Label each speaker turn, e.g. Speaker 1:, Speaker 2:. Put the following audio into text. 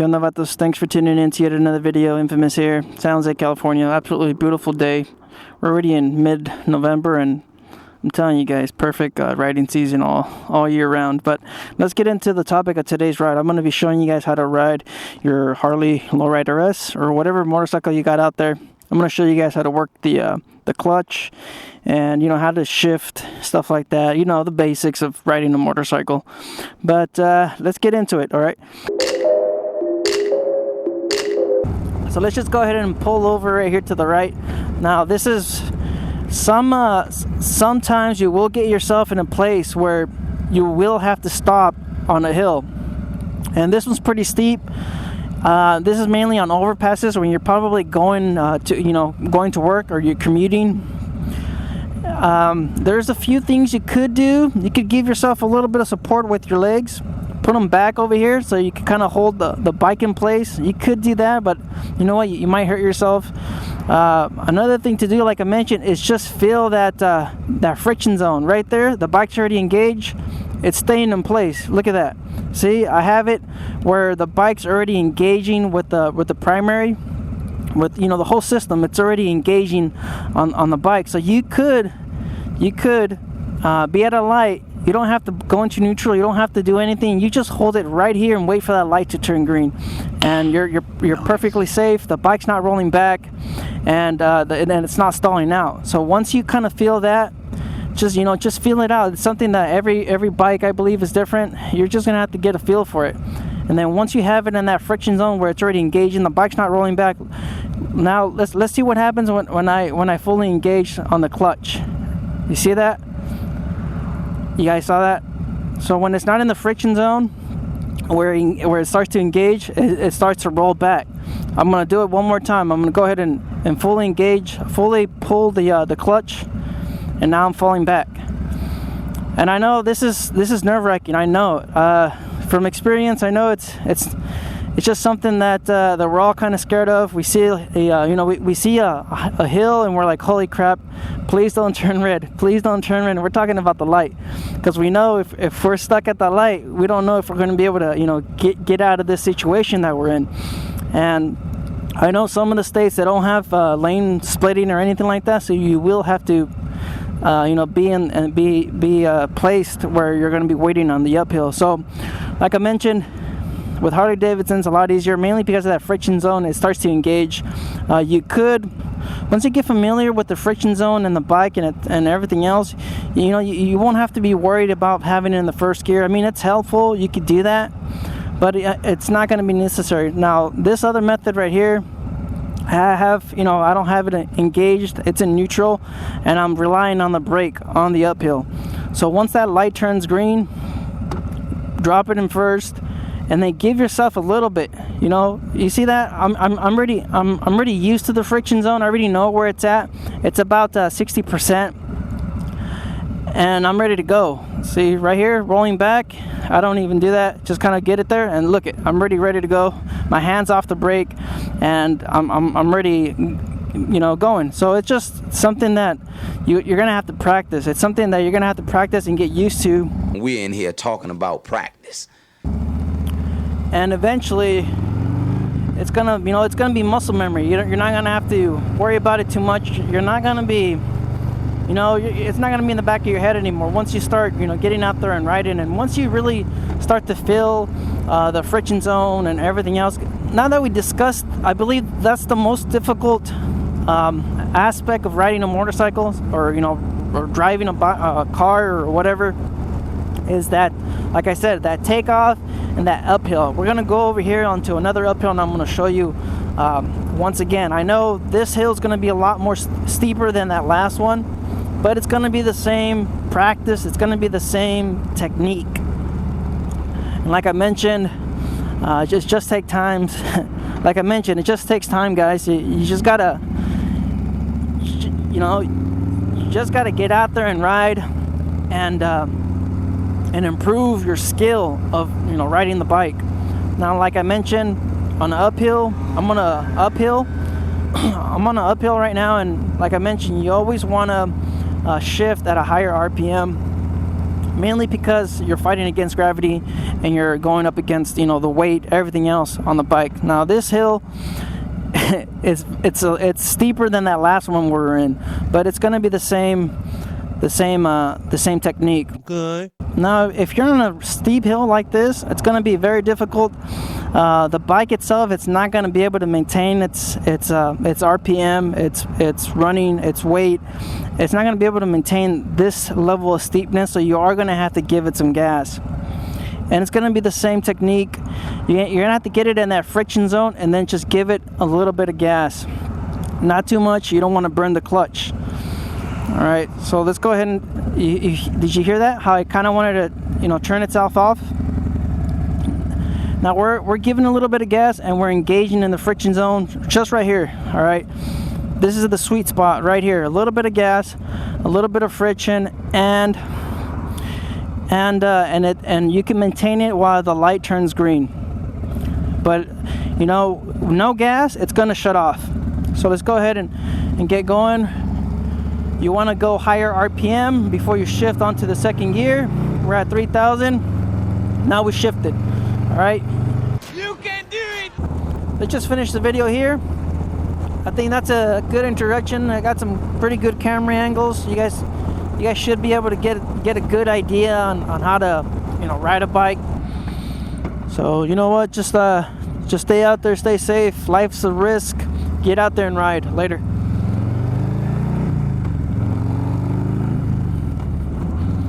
Speaker 1: Yo Novatos, thanks for tuning in to yet another video. Infamous here, San Jose, California. Absolutely beautiful day. We're already in mid-November, and I'm telling you guys, perfect riding season all year round. But let's get into the topic of today's ride. I'm going to be showing you guys how to ride your Harley Lowrider S or whatever motorcycle you got out there. I'm going to show you guys how to work the clutch and, you know, how to shift, stuff like that. You know, the basics of riding a motorcycle. But let's get into it, all right? So let's just go ahead and pull over right here to the right. Now, this is sometimes you will get yourself in a place where you will have to stop on a hill. And this one's pretty steep. This is mainly on overpasses when you're probably going to work or you're commuting. There's a few things you could do. You could give yourself a little bit of support with your legs. Put them back over here so you can kind of hold the bike in place. You could do that, but you know what? You might hurt yourself. Another thing to do, like I mentioned, is just feel that friction zone right there. The bike's already engaged. It's staying in place. Look at that. See, I have it where the bike's already engaging with the primary, with, you know, the whole system. It's already engaging on the bike. So you could be at a light. You don't have to go into neutral. You don't have to do anything. You just hold it right here and wait for that light to turn green, and you're perfectly safe. The bike's not rolling back, and it's not stalling out. So once you kind of feel that, just feel it out. It's something that every bike, I believe, is different. You're just gonna have to get a feel for it, and then once you have it in that friction zone where it's already engaging, the bike's not rolling back. Now let's see what happens when I fully engage on the clutch. You see that? You guys saw that? So when it's not in the friction zone where it starts to engage, it starts to roll back. I'm going to do it one more time. I'm going to go ahead and fully engage, fully pull the clutch, and now I'm falling back. And I know this is nerve-wracking. I know from experience. I know it's just something that we're all kind of scared of. We see we see a hill and we're like, holy crap, please don't turn red, please don't turn red. And we're talking about the light, because we know if we're stuck at the light, we don't know if we're going to be able to get out of this situation that we're in. And I know some of the states that don't have lane splitting or anything like that, so you will have to be placed where you're going to be waiting on the uphill. So like I mentioned, with Harley-Davidson, it's a lot easier, mainly because of that friction zone. It starts to engage. You could, once you get familiar with the friction zone and the bike and everything else, you won't have to be worried about having it in the first gear. I mean, it's helpful. You could do that, but it's not going to be necessary. Now, this other method right here, I don't have it engaged. It's in neutral, and I'm relying on the brake on the uphill. So once that light turns green, drop it in first. And then give yourself a little bit, you see that? I'm already used to the friction zone. I already know where it's at. It's about 60%, and I'm ready to go. See right here, rolling back. I don't even do that. Just kind of get it there, and look it. I'm ready to go. My hands off the brake, and I'm ready, going. So it's just something that you're gonna have to practice. It's something that you're gonna have to practice and get used to.
Speaker 2: We're in here talking about practice.
Speaker 1: And eventually, it's gonna be muscle memory. You're not gonna have to worry about it too much. You're not gonna be, it's not gonna be in the back of your head anymore. Once you start, getting out there and riding, and once you really start to feel the friction zone and everything else. Now that we discussed, I believe that's the most difficult aspect of riding a motorcycle, or driving a car or whatever. Is that, like I said, that takeoff and that uphill. We're going to go over here onto another uphill, and I'm going to show you once again. I know this hill is going to be a lot more steeper than that last one, but it's going to be the same practice. It's going to be the same technique. And like I mentioned, just take time. Like I mentioned, it just takes time, guys. You just got to, get out there and ride, and improve your skill of riding the bike. Now, like I mentioned, on the uphill, I'm on an uphill right now, and like I mentioned, you always want to shift at a higher RPM. mainly because you're fighting against gravity and you're going up against, you know, the weight, everything else on the bike. Now this hill, it's steeper than that last one we were in, but it's going to be the same technique.
Speaker 3: Good.
Speaker 1: Now, if you're on a steep hill like this, it's going to be very difficult. The bike itself, it's not going to be able to maintain its RPM, its running, its weight. It's not going to be able to maintain this level of steepness, so you are going to have to give it some gas. And it's going to be the same technique. You're going to have to get it in that friction zone and then just give it a little bit of gas. Not too much. You don't want to burn the clutch. All right, so let's go ahead and, did you hear that? How it kind of wanted to, you know, turn itself off? Now we're giving a little bit of gas and we're engaging in the friction zone just right here. All right, this is the sweet spot right here. A little bit of gas, a little bit of friction, and you can maintain it while the light turns green. But you know, no gas, it's gonna shut off. So let's go ahead and get going. You want to go higher RPM before you shift onto the second gear. We're at 3,000. Now we shifted. All right.
Speaker 3: You can do it.
Speaker 1: Let's just finish the video here. I think that's a good introduction. I got some pretty good camera angles. You guys should be able to get a good idea on how to, you know, ride a bike. So you know what? Just stay out there, stay safe. Life's a risk. Get out there and ride. Later.